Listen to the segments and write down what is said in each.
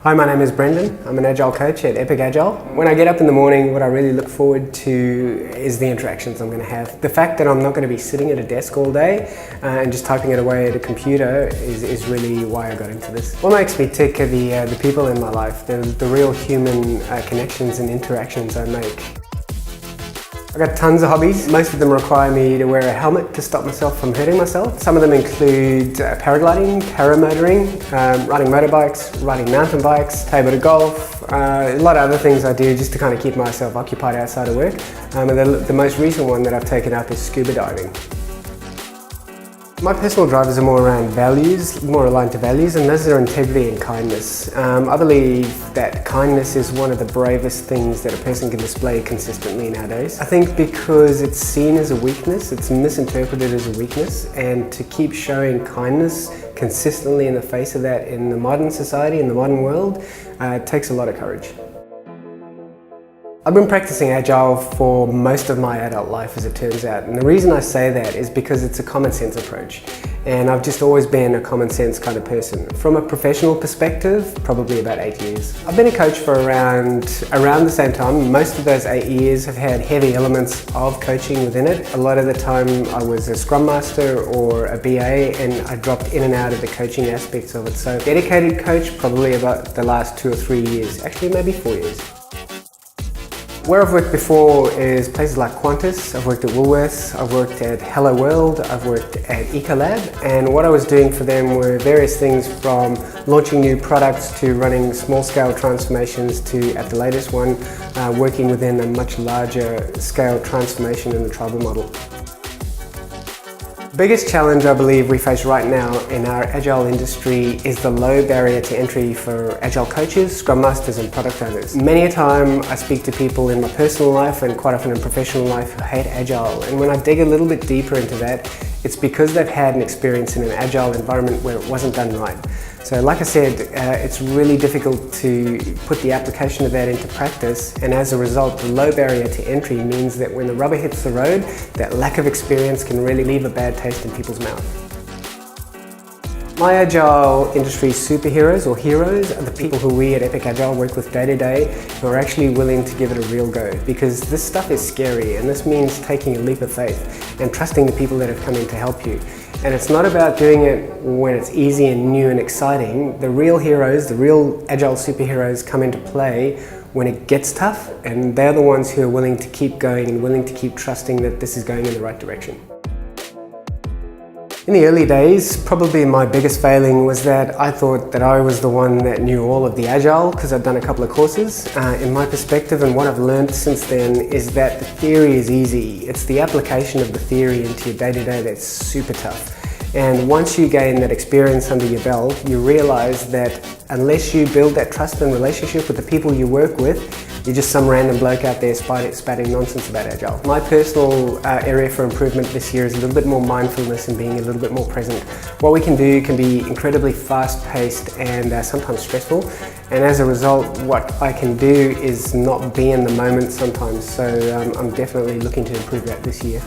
Hi, my name is Brendan. I'm an Agile coach at Epic Agile. When I get up in the morning, what I really look forward to is the interactions I'm going to have. The fact that I'm not going to be sitting at a desk all day and just typing it away at a computer is really why I got into this. What makes me tick are the people in my life, the real human connections and interactions I make. I've got tons of hobbies. Most of them require me to wear a helmet to stop myself from hurting myself. Some of them include paragliding, paramotoring, riding motorbikes, riding mountain bikes, table to golf, a lot of other things I do just to kind of keep myself occupied outside of work. And the most recent one that I've taken up is scuba diving. My personal drivers are more around values, more aligned to values, and those are integrity and kindness. I believe that kindness is one of the bravest things that a person can display consistently nowadays. I think because it's seen as a weakness, it's misinterpreted as a weakness, and to keep showing kindness consistently in the face of that in the modern society, in the modern world, takes a lot of courage. I've been practicing Agile for most of my adult life, as it turns out, and the reason I say that is because it's a common sense approach, and I've just always been a common sense kind of person. From a professional perspective, probably about 8 years. I've been a coach for around the same time. Most of those 8 years have had heavy elements of coaching within it. A lot of the time I was a Scrum Master or a BA, and I dropped in and out of the coaching aspects of it. So dedicated coach, probably about the last 2 or 3 years, actually maybe 4 years. Where I've worked before is places like Qantas. I've worked at Woolworths, I've worked at Hello World, I've worked at Ecolab, and what I was doing for them were various things from launching new products to running small-scale transformations to, at the latest one, working within a much larger scale transformation in the tribal model. The biggest challenge I believe we face right now in our Agile industry is the low barrier to entry for Agile coaches, Scrum Masters and product owners. Many a time I speak to people in my personal life and quite often in professional life who hate Agile, and when I dig a little bit deeper into that, it's because they've had an experience in an Agile environment where it wasn't done right. So like I said, it's really difficult to put the application of that into practice, and as a result, the low barrier to entry means that when the rubber hits the road, that lack of experience can really leave a bad taste in people's mouth. My Agile industry superheroes or heroes are the people who we at Epic Agile work with day to day, who are actually willing to give it a real go, because this stuff is scary, and this means taking a leap of faith and trusting the people that have come in to help you. And it's not about doing it when it's easy and new and exciting. The real heroes, the real Agile superheroes come into play when it gets tough, and they're the ones who are willing to keep going and willing to keep trusting that this is going in the right direction. In the early days, probably my biggest failing was that I thought that I was the one that knew all of the Agile because I'd done a couple of courses. In my perspective, and what I've learned since then, is that the theory is easy. It's the application of the theory into your day-to-day that's super tough. And once you gain that experience under your belt, you realize that unless you build that trust and relationship with the people you work with, you're just some random bloke out there spouting nonsense about Agile. My personal area for improvement this year is a little bit more mindfulness and being a little bit more present. What we can do can be incredibly fast-paced and sometimes stressful, and as a result, what I can do is not be in the moment sometimes, so I'm definitely looking to improve that this year.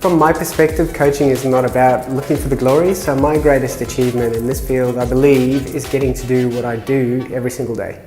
From my perspective, coaching is not about looking for the glory, so my greatest achievement in this field, I believe, is getting to do what I do every single day.